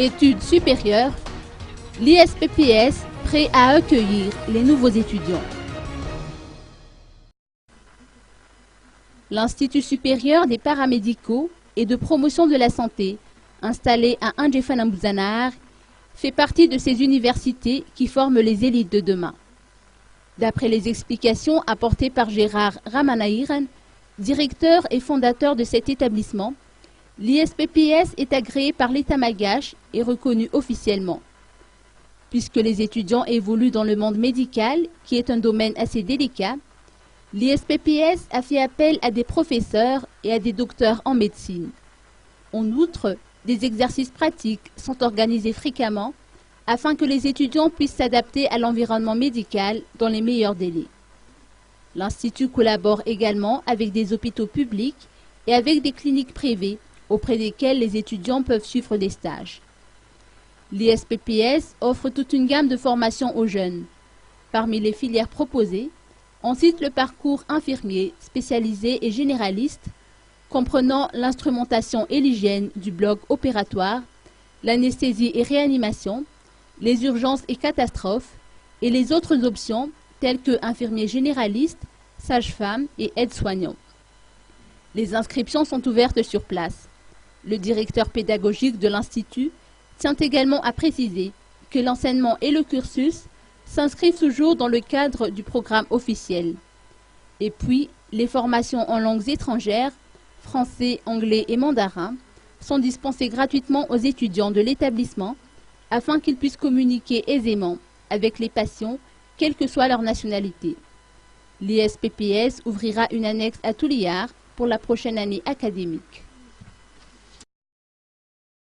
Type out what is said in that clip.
Études supérieures, l'ISPPS prêt à accueillir les nouveaux étudiants. L'Institut supérieur des paramédicaux et de promotion de la santé, installé à Andjefana-Mbuzanar, fait partie de ces universités qui forment les élites de demain. D'après les explications apportées par Gérard Ramanaïran, directeur et fondateur de cet établissement, l'ISPPS est agréé par l'État malgache et reconnu officiellement. Puisque les étudiants évoluent dans le monde médical, qui est un domaine assez délicat, l'ISPPS a fait appel à des professeurs et à des docteurs en médecine. En outre, des exercices pratiques sont organisés fréquemment afin que les étudiants puissent s'adapter à l'environnement médical dans les meilleurs délais. L'Institut collabore également avec des hôpitaux publics et avec des cliniques privées auprès desquelles les étudiants peuvent suivre des stages. L'ISPPS offre toute une gamme de formations aux jeunes. Parmi les filières proposées, on cite le parcours infirmier spécialisé et généraliste, comprenant l'instrumentation et l'hygiène du bloc opératoire, l'anesthésie et réanimation, les urgences et catastrophes, et les autres options telles que infirmier généraliste, sage-femme et aide-soignant. Les inscriptions sont ouvertes sur place. Le directeur pédagogique de l'Institut tient également à préciser que l'enseignement et le cursus s'inscrivent toujours dans le cadre du programme officiel. Et puis, les formations en langues étrangères, français, anglais et mandarin, sont dispensées gratuitement aux étudiants de l'établissement afin qu'ils puissent communiquer aisément avec les patients, quelle que soit leur nationalité. L'ISPPS ouvrira une annexe à Touliar pour la prochaine année académique.